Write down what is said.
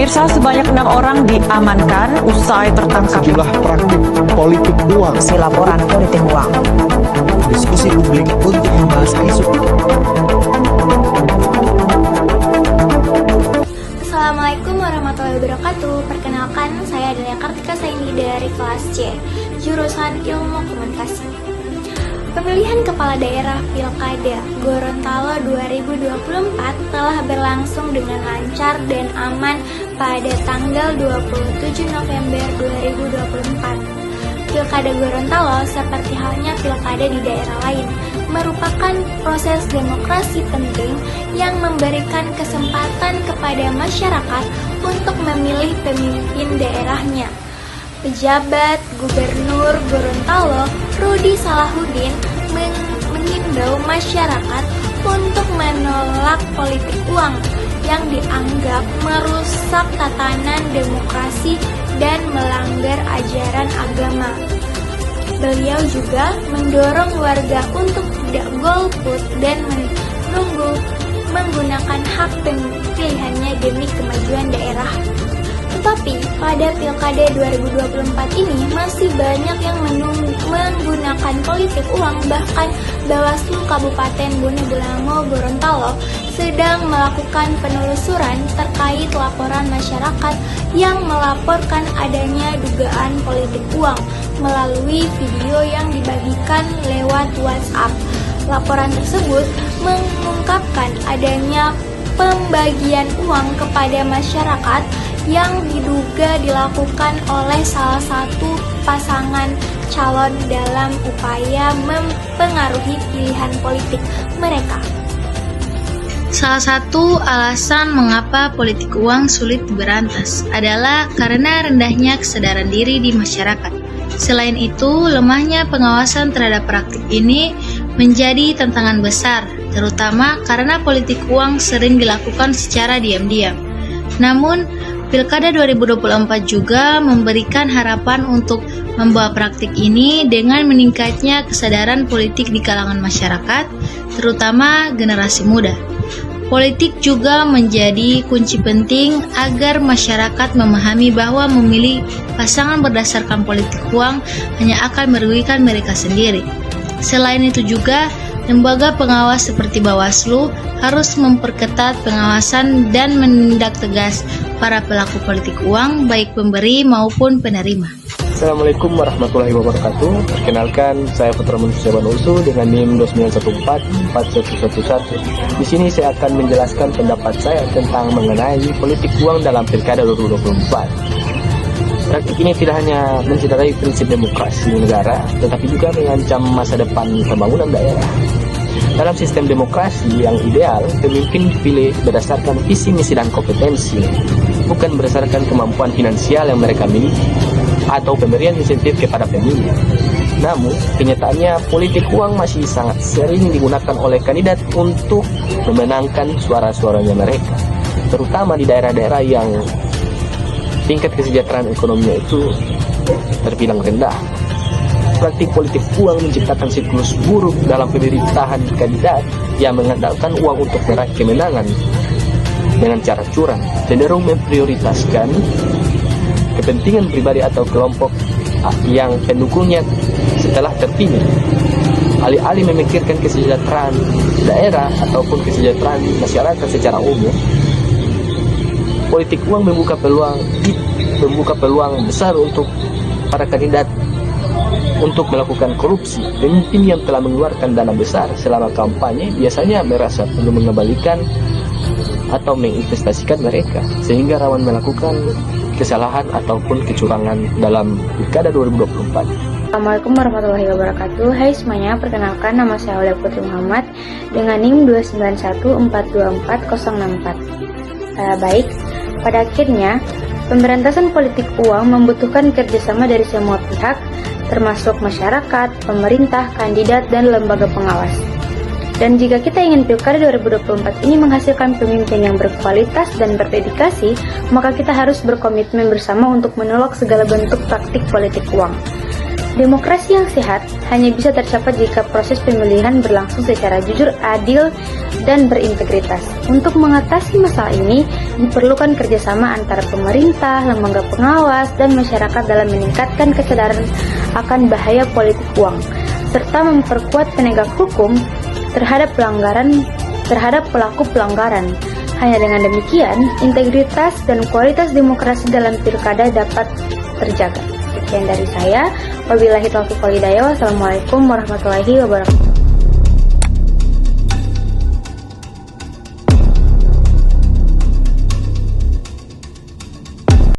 Pemirsa, sebanyak 6 orang diamankan usai tertangkap sejumlah praktik politik uang. Si laporan politik uang. Diskusi publik untuk membahas isu. Assalamualaikum warahmatullahi wabarakatuh. Perkenalkan, saya Delia Kartika Saini dari kelas C, jurusan Ilmu Komunikasi. Pemilihan Kepala Daerah Pilkada Gorontalo 2024 telah berlangsung dengan lancar dan aman pada tanggal 27 November 2024. Pilkada Gorontalo seperti halnya pilkada di daerah lain merupakan proses demokrasi penting yang memberikan kesempatan kepada masyarakat untuk memilih pemimpin daerahnya. Pejabat Gubernur Gorontalo Rudi Salahuddin mengimbau masyarakat untuk menolak politik uang yang dianggap merusak tatanan demokrasi dan melanggar ajaran agama. Beliau juga mendorong warga untuk tidak golput dan menunggu menggunakan hak pilihannya demi kemajuan daerah. Tetapi pada Pilkada 2024 ini masih banyak yang menggunakan politik uang. Bahkan Bawaslu Kabupaten Bone Bolango Gorontalo sedang melakukan penelusuran terkait laporan masyarakat yang melaporkan adanya dugaan politik uang melalui video yang dibagikan lewat WhatsApp. Laporan tersebut mengungkapkan adanya pembagian uang kepada masyarakat yang diduga dilakukan oleh salah satu pasangan calon dalam upaya mempengaruhi pilihan politik mereka. Salah satu alasan mengapa politik uang sulit diberantas adalah karena rendahnya kesadaran diri di masyarakat. Selain itu, lemahnya pengawasan terhadap praktik ini menjadi tantangan besar, terutama karena politik uang sering dilakukan secara diam-diam. Namun, Pilkada 2024 juga memberikan harapan untuk membawa praktik ini dengan meningkatnya kesadaran politik di kalangan masyarakat, terutama generasi muda. Politik juga menjadi kunci penting agar masyarakat memahami bahwa memilih pasangan berdasarkan politik uang hanya akan merugikan mereka sendiri. Selain itu juga, lembaga pengawas seperti Bawaslu harus memperketat pengawasan dan menindak tegas para pelaku politik uang, baik pemberi maupun penerima. Assalamualaikum warahmatullahi wabarakatuh. Perkenalkan, saya Putra Manusia Banusu dengan NIM 29144111. Di sini saya akan menjelaskan pendapat saya tentang mengenai politik uang dalam Pilkada 2024. Praktik ini tidak hanya mencederai prinsip demokrasi negara, tetapi juga mengancam masa depan pembangunan daerah. Dalam sistem demokrasi yang ideal, pemimpin dipilih berdasarkan visi, misi, dan kompetensi, bukan berdasarkan kemampuan finansial yang mereka miliki atau pemberian insentif kepada pemilih. Namun, kenyataannya politik uang masih sangat sering digunakan oleh kandidat untuk memenangkan suara-suaranya mereka, terutama di daerah-daerah yang tingkat kesejahteraan ekonominya itu terbilang rendah. Praktik politik uang menciptakan siklus buruk dalam pemerintahan kandidat yang mengandalkan uang untuk meraih kemenangan dengan cara curang, cenderung memprioritaskan kepentingan pribadi atau kelompok yang pendukungnya setelah terpilih, alih-alih memikirkan kesejahteraan daerah ataupun kesejahteraan masyarakat secara umum. Politik uang membuka peluang besar untuk para kandidat untuk melakukan korupsi. Pemimpin yang telah mengeluarkan dana besar selama kampanye biasanya merasa perlu mengembalikan atau menginvestasikan mereka, sehingga rawan melakukan kesalahan ataupun kecurangan dalam Pilkada 2024. Assalamualaikum warahmatullahi wabarakatuh. Hai semuanya, perkenalkan nama saya Aulia Putri Muhammad dengan NIM 29142404. Baik, pada akhirnya pemberantasan politik uang membutuhkan kerjasama dari semua pihak, termasuk masyarakat, pemerintah, kandidat, dan lembaga pengawas. Dan jika kita ingin Pilkada 2024 ini menghasilkan pemimpin yang berkualitas dan berdedikasi, maka kita harus berkomitmen bersama untuk menolak segala bentuk praktik politik uang. Demokrasi yang sehat hanya bisa tercapai jika proses pemilihan berlangsung secara jujur, adil, dan berintegritas. Untuk mengatasi masalah ini, diperlukan kerjasama antara pemerintah, lembaga pengawas, dan masyarakat dalam meningkatkan kesadaran akan bahaya politik uang, serta memperkuat penegak hukum terhadap pelaku pelanggaran. Hanya dengan demikian, integritas dan kualitas demokrasi dalam pilkada dapat terjaga. Sekian dari saya. Wabillahi taufiq wal hidayah. Wassalamualaikum warahmatullahi wabarakatuh.